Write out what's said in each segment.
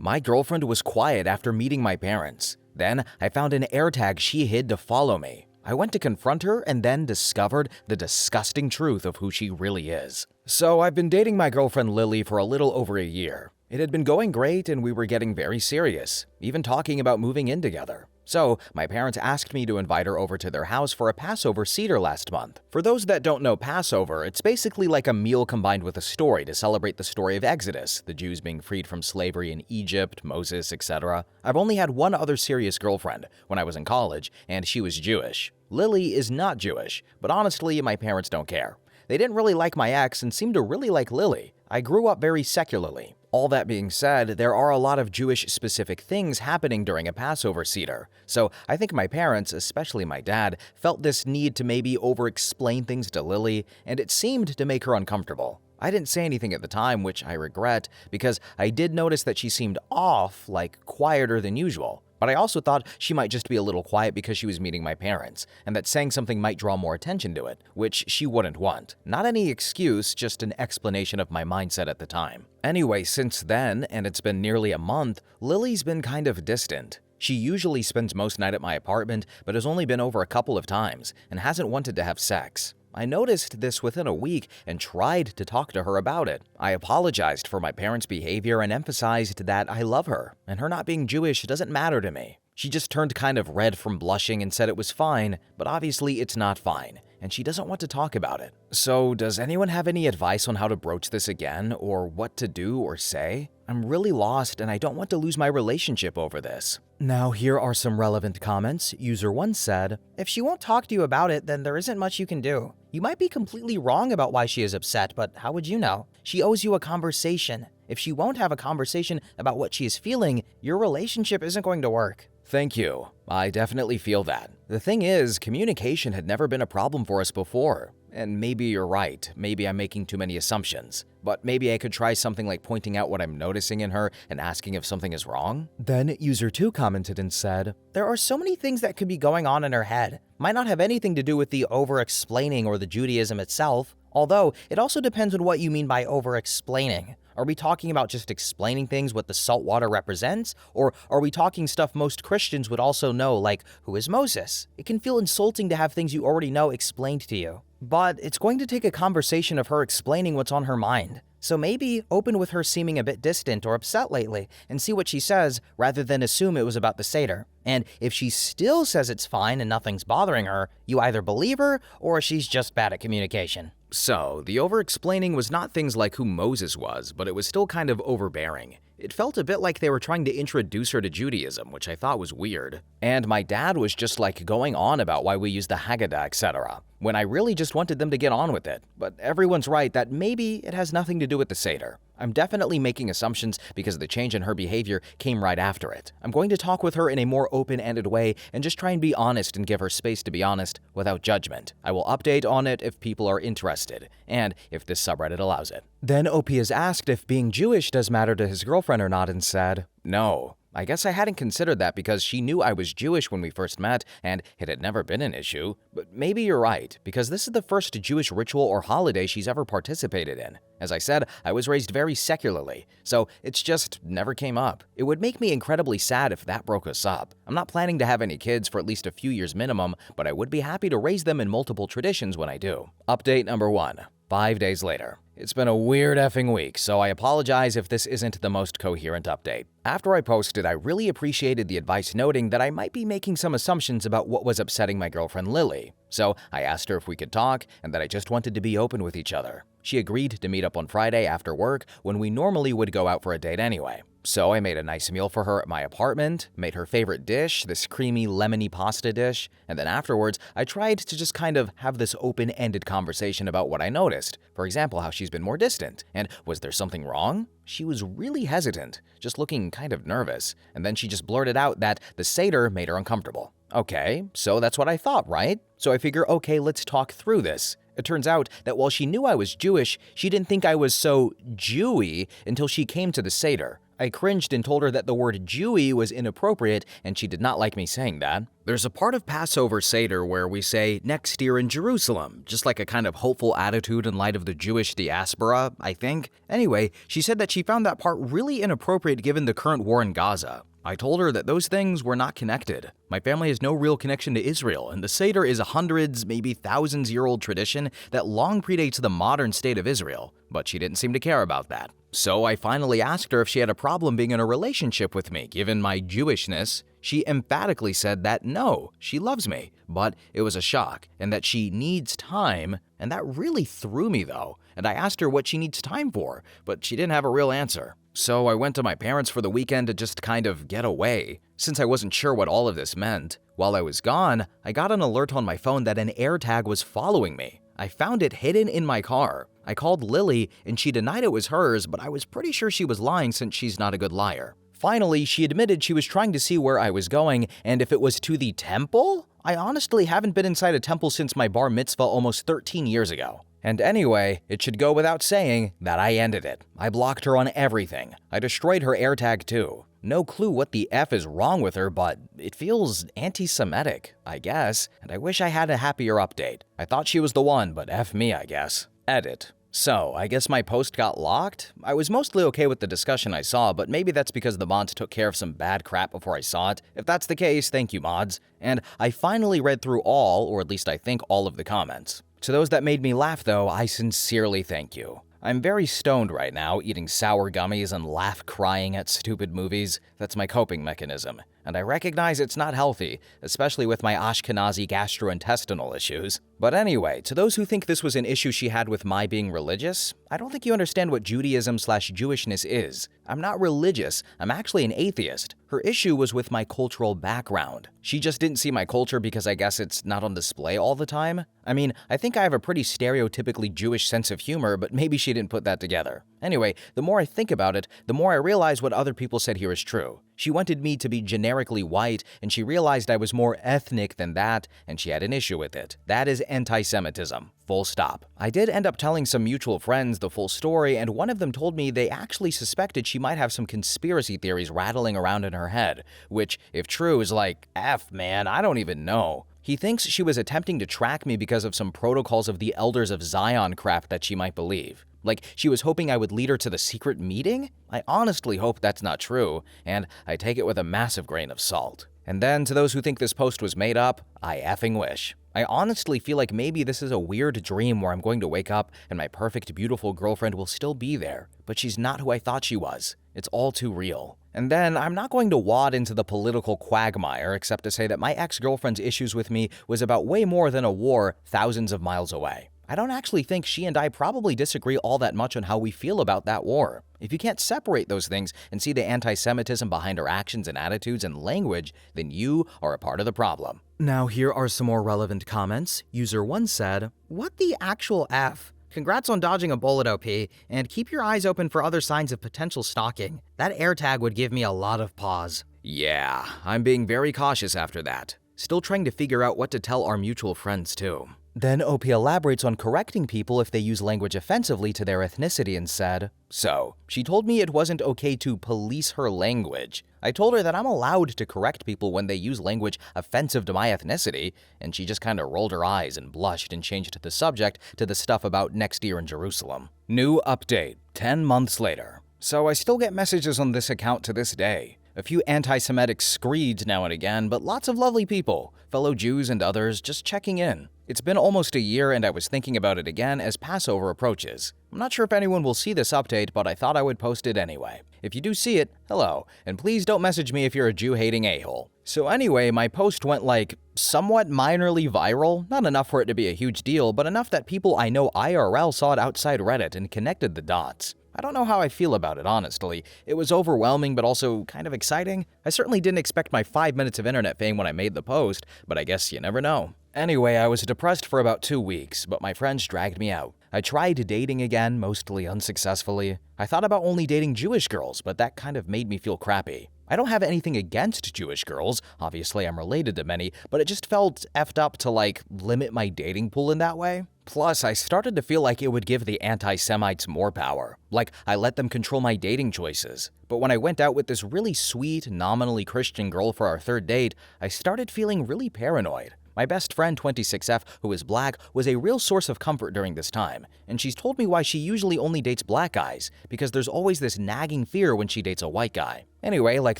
My girlfriend was quiet after meeting my parents. Then I found an AirTag she hid to follow me. I went to confront her and then discovered the disgusting truth of who she really is. So I've been dating my girlfriend Lily for a little over a year. It had been going great and we were getting very serious, even talking about moving in together. So, my parents asked me to invite her over to their house for a Passover Seder last month. For those that don't know Passover, it's basically like a meal combined with a story to celebrate the story of Exodus, the Jews being freed from slavery in Egypt, Moses, etc. I've only had one other serious girlfriend, when I was in college, and she was Jewish. Lily is not Jewish, but honestly, my parents don't care. They didn't really like my ex and seemed to really like Lily. I grew up very secularly. All that being said, there are a lot of Jewish-specific things happening during a Passover Seder, so I think my parents, especially my dad, felt this need to maybe over-explain things to Lily, and it seemed to make her uncomfortable. I didn't say anything at the time, which I regret, because I did notice that she seemed off, like quieter than usual. But I also thought she might just be a little quiet because she was meeting my parents, and that saying something might draw more attention to it, which she wouldn't want. Not any excuse, just an explanation of my mindset at the time. Anyway, since then, and it's been nearly a month, Lily's been kind of distant. She usually spends most night at my apartment, but has only been over a couple of times, and hasn't wanted to have sex. I noticed this within a week and tried to talk to her about it. I apologized for my parents' behavior and emphasized that I love her, and her not being Jewish doesn't matter to me. She just turned kind of red from blushing and said it was fine, but obviously it's not fine, and she doesn't want to talk about it. So, does anyone have any advice on how to broach this again, or what to do or say? I'm really lost and I don't want to lose my relationship over this. Now, here are some relevant comments. User 1 said, If she won't talk to you about it, then there isn't much you can do. You might be completely wrong about why she is upset, but how would you know? She owes you a conversation. If she won't have a conversation about what she is feeling, your relationship isn't going to work. Thank you. I definitely feel that. The thing is, communication had never been a problem for us before. And maybe you're right, maybe I'm making too many assumptions. But maybe I could try something like pointing out what I'm noticing in her and asking if something is wrong? Then User 2 commented and said, There are so many things that could be going on in her head. Might not have anything to do with the over-explaining or the Judaism itself, although it also depends on what you mean by over-explaining. Are we talking about just explaining things what the salt water represents? Or are we talking stuff most Christians would also know, like, who is Moses? It can feel insulting to have things you already know explained to you. But it's going to take a conversation of her explaining what's on her mind. So maybe open with her seeming a bit distant or upset lately and see what she says rather than assume it was about the Seder. And if she still says it's fine and nothing's bothering her, you either believe her or she's just bad at communication. So, the over-explaining was not things like who Moses was, but it was still kind of overbearing. It felt a bit like they were trying to introduce her to Judaism, which I thought was weird. And my dad was just like going on about why we use the Haggadah, etc., when I really just wanted them to get on with it. But everyone's right that maybe it has nothing to do with the Seder. I'm definitely making assumptions because the change in her behavior came right after it. I'm going to talk with her in a more open-ended way and just try and be honest and give her space to be honest without judgment. I will update on it if people are interested, and if this subreddit allows it. Then OP is asked if being Jewish does matter to his girlfriend or not and said, No. I guess I hadn't considered that because she knew I was Jewish when we first met and it had never been an issue. But maybe you're right, because this is the first Jewish ritual or holiday she's ever participated in. As I said, I was raised very secularly, so it's just never came up. It would make me incredibly sad if that broke us up. I'm not planning to have any kids for at least a few years minimum, but I would be happy to raise them in multiple traditions when I do. Update number 1. 5 days later. It's been a weird effing week, so I apologize if this isn't the most coherent update. After I posted, I really appreciated the advice noting that I might be making some assumptions about what was upsetting my girlfriend Lily. So I asked her if we could talk and that I just wanted to be open with each other. She agreed to meet up on Friday after work when we normally would go out for a date anyway. So I made a nice meal for her at my apartment, made her favorite dish, this creamy lemony pasta dish, and then afterwards I tried to just kind of have this open-ended conversation about what I noticed. For example, how she's been more distant, and was there something wrong? She was really hesitant, just looking kind of nervous, and then she just blurted out that the Seder made her uncomfortable. Okay, so that's what I thought, right? So I figure, okay, let's talk through this. It turns out that while she knew I was Jewish, she didn't think I was so Jewy until she came to the Seder. I cringed and told her that the word Jewy was inappropriate and she did not like me saying that. There's a part of Passover Seder where we say next year in Jerusalem, just like a kind of hopeful attitude in light of the Jewish diaspora, I think. Anyway, she said that she found that part really inappropriate given the current war in Gaza. I told her that those things were not connected. My family has no real connection to Israel, and the Seder is a hundreds, maybe thousands-year-old tradition that long predates the modern state of Israel, but she didn't seem to care about that. So I finally asked her if she had a problem being in a relationship with me, given my Jewishness. She emphatically said that no, she loves me, but it was a shock, and that she needs time, and that really threw me though, and I asked her what she needs time for, but she didn't have a real answer. So I went to my parents for the weekend to just kind of get away, since I wasn't sure what all of this meant. While I was gone, I got an alert on my phone that an AirTag was following me. I found it hidden in my car. I called Lily, and she denied it was hers, but I was pretty sure she was lying since she's not a good liar. Finally, she admitted she was trying to see where I was going and if it was to the temple. I honestly haven't been inside a temple since my bar mitzvah almost 13 years ago. And anyway, it should go without saying that I ended it. I blocked her on everything. I destroyed her AirTag too. No clue what the F is wrong with her, but it feels anti-Semitic, I guess, and I wish I had a happier update. I thought she was the one, but F me, I guess. Edit. So, I guess my post got locked? I was mostly okay with the discussion I saw, but maybe that's because the mods took care of some bad crap before I saw it. If that's the case, thank you mods. And I finally read through all, or at least I think all of the comments. To those that made me laugh though, I sincerely thank you. I'm very stoned right now, eating sour gummies and crying at stupid movies. That's my coping mechanism. And I recognize it's not healthy, especially with my Ashkenazi gastrointestinal issues. But anyway, to those who think this was an issue she had with my being religious, I don't think you understand what Judaism/Jewishness is. I'm not religious, I'm actually an atheist. Her issue was with my cultural background. She just didn't see my culture because I guess it's not on display all the time. I mean, I think I have a pretty stereotypically Jewish sense of humor, but maybe she didn't put that together. Anyway, the more I think about it, the more I realize what other people said here is true. She wanted me to be generically white, and she realized I was more ethnic than that, and she had an issue with it. That is anti-Semitism. Full stop. I did end up telling some mutual friends the full story, and one of them told me they actually suspected she might have some conspiracy theories rattling around in her head, which, if true, is like, F man, I don't even know. He thinks she was attempting to track me because of some protocols of the Elders of Zion crap that she might believe. Like, she was hoping I would lead her to the secret meeting? I honestly hope that's not true, and I take it with a massive grain of salt. And then, to those who think this post was made up, I effing wish. I honestly feel like maybe this is a weird dream where I'm going to wake up and my perfect, beautiful girlfriend will still be there, but she's not who I thought she was. It's all too real. And then, I'm not going to wad into the political quagmire except to say that my ex-girlfriend's issues with me was about way more than a war thousands of miles away. I don't actually think she and I probably disagree all that much on how we feel about that war. If you can't separate those things and see the anti-Semitism behind her actions and attitudes and language, then you are a part of the problem. Now here are some more relevant comments. User 1 said, "What the actual F? Congrats on dodging a bullet, OP, and keep your eyes open for other signs of potential stalking. That AirTag would give me a lot of pause." Yeah, I'm being very cautious after that. Still trying to figure out what to tell our mutual friends too. Then OP elaborates on correcting people if they use language offensively to their ethnicity and said, "So, she told me it wasn't okay to police her language. I told her that I'm allowed to correct people when they use language offensive to my ethnicity, and she just kinda rolled her eyes and blushed and changed the subject to the stuff about next year in Jerusalem." New update, 10 months later. So I still get messages on this account to this day. A few anti-Semitic screeds now and again, but lots of lovely people, fellow Jews and others, just checking in. It's been almost a year and I was thinking about it again as Passover approaches. I'm not sure if anyone will see this update, but I thought I would post it anyway. If you do see it, hello, and please don't message me if you're a Jew-hating a-hole. So anyway, my post went like, somewhat minorly viral, not enough for it to be a huge deal, but enough that people I know IRL saw it outside Reddit and connected the dots. I don't know how I feel about it, honestly. It was overwhelming, but also kind of exciting. I certainly didn't expect my 5 minutes of internet fame when I made the post, but I guess you never know. Anyway, I was depressed for about 2 weeks, but my friends dragged me out. I tried dating again, mostly unsuccessfully. I thought about only dating Jewish girls, but that kind of made me feel crappy. I don't have anything against Jewish girls, obviously I'm related to many, but it just felt effed up to limit my dating pool in that way. Plus, I started to feel like it would give the anti-Semites more power, like I let them control my dating choices. But when I went out with this really sweet, nominally Christian girl for our third date, I started feeling really paranoid. My best friend 26F, who is black, was a real source of comfort during this time, and she's told me why she usually only dates black guys, because there's always this nagging fear when she dates a white guy. Anyway, like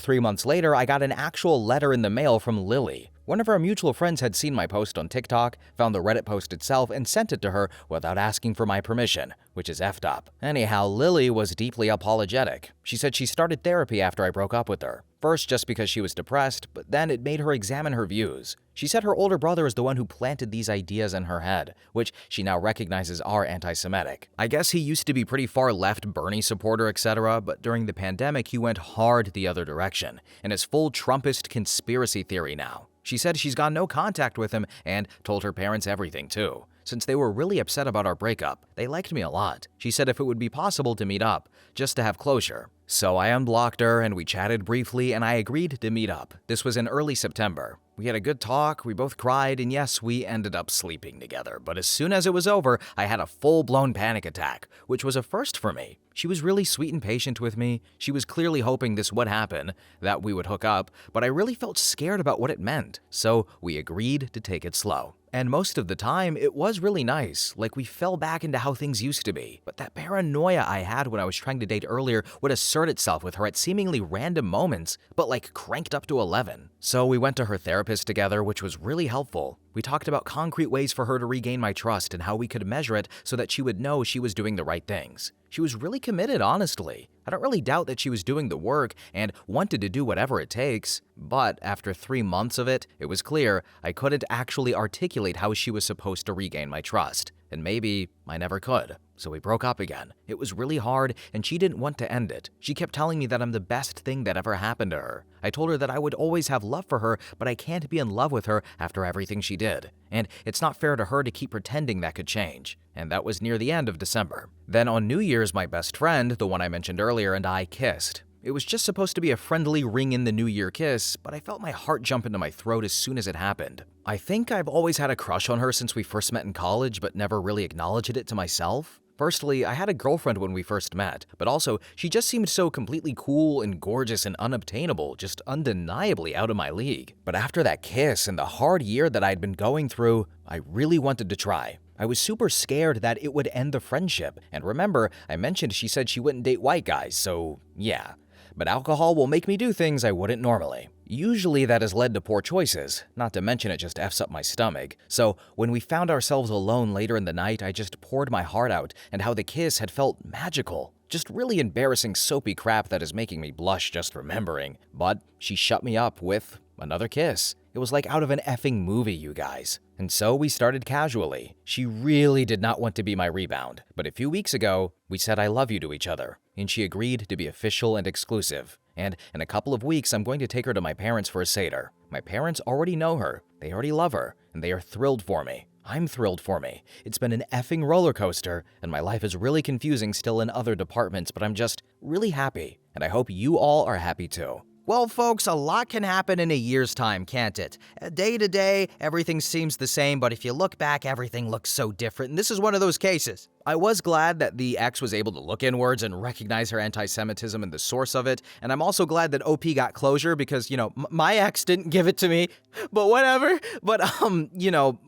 3 months later, I got an actual letter in the mail from Lily. One of our mutual friends had seen my post on TikTok, found the Reddit post itself, and sent it to her without asking for my permission, which is effed up. Anyhow, Lily was deeply apologetic. She said she started therapy after I broke up with her. First just because she was depressed, but then it made her examine her views. She said her older brother is the one who planted these ideas in her head, which she now recognizes are anti-Semitic. I guess he used to be pretty far left Bernie supporter, etc., but during the pandemic he went hard the other direction, and is full Trumpist conspiracy theory now. She said she's got no contact with him and told her parents everything too. Since they were really upset about our breakup, they liked me a lot. She said if it would be possible to meet up, just to have closure. So I unblocked her and we chatted briefly and I agreed to meet up. This was in early September. We had a good talk, we both cried, and yes, we ended up sleeping together. But as soon as it was over, I had a full-blown panic attack, which was a first for me. She was really sweet and patient with me. She was clearly hoping this would happen, that we would hook up, but I really felt scared about what it meant. So we agreed to take it slow. And most of the time, it was really nice, like we fell back into how things used to be. But that paranoia I had when I was trying to date earlier would assert itself with her at seemingly random moments, but like cranked up to 11. So we went to her therapist together, which was really helpful. We talked about concrete ways for her to regain my trust and how we could measure it so that she would know she was doing the right things. She was really committed, honestly. I don't really doubt that she was doing the work and wanted to do whatever it takes. But after 3 months of it, it was clear I couldn't actually articulate how she was supposed to regain my trust. And maybe I never could. So we broke up again. It was really hard, and she didn't want to end it. She kept telling me that I'm the best thing that ever happened to her. I told her that I would always have love for her, but I can't be in love with her after everything she did. And it's not fair to her to keep pretending that could change. And that was near the end of December. Then on New Year's, my best friend, the one I mentioned earlier, and I kissed. It was just supposed to be a friendly ring in the New Year kiss, but I felt my heart jump into my throat as soon as it happened. I think I've always had a crush on her since we first met in college, but never really acknowledged it to myself. Firstly, I had a girlfriend when we first met, but also, she just seemed so completely cool and gorgeous and unobtainable, just undeniably out of my league. But after that kiss and the hard year that I'd been going through, I really wanted to try. I was super scared that it would end the friendship, and remember, I mentioned she said she wouldn't date white guys, so yeah. But alcohol will make me do things I wouldn't normally. Usually that has led to poor choices, not to mention it just F's up my stomach. So when we found ourselves alone later in the night, I just poured my heart out and how the kiss had felt magical. Just really embarrassing soapy crap that is making me blush just remembering. But she shut me up with another kiss. It was like out of an effing movie, you guys. And so we started casually. She really did not want to be my rebound. But a few weeks ago, we said I love you to each other. And she agreed to be official and exclusive. And in a couple of weeks, I'm going to take her to my parents for a Seder. My parents already know her. They already love her. And they are thrilled for me. I'm thrilled for me. It's been an effing roller coaster, and my life is really confusing still in other departments, but I'm just really happy. And I hope you all are happy too. Well, folks, a lot can happen in a year's time, can't it? Day to day, everything seems the same, but if you look back, everything looks so different, and this is one of those cases. I was glad that the ex was able to look inwards and recognize her anti-Semitism and the source of it, and I'm also glad that OP got closure because, my ex didn't give it to me, but whatever. But,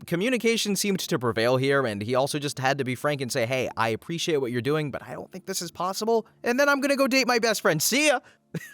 communication seemed to prevail here, and he also just had to be frank and say, hey, I appreciate what you're doing, but I don't think this is possible, and then I'm gonna go date my best friend. See ya!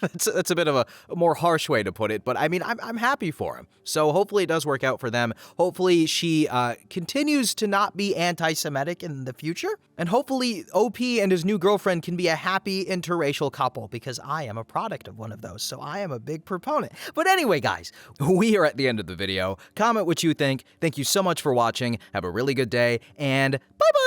That's a bit of a more harsh way to put it, but I mean, I'm happy for him. So hopefully it does work out for them. Hopefully she continues to not be anti-Semitic in the future. And hopefully OP and his new girlfriend can be a happy interracial couple, because I am a product of one of those, so I am a big proponent. But anyway, guys, we are at the end of the video. Comment what you think. Thank you so much for watching. Have a really good day, and bye-bye!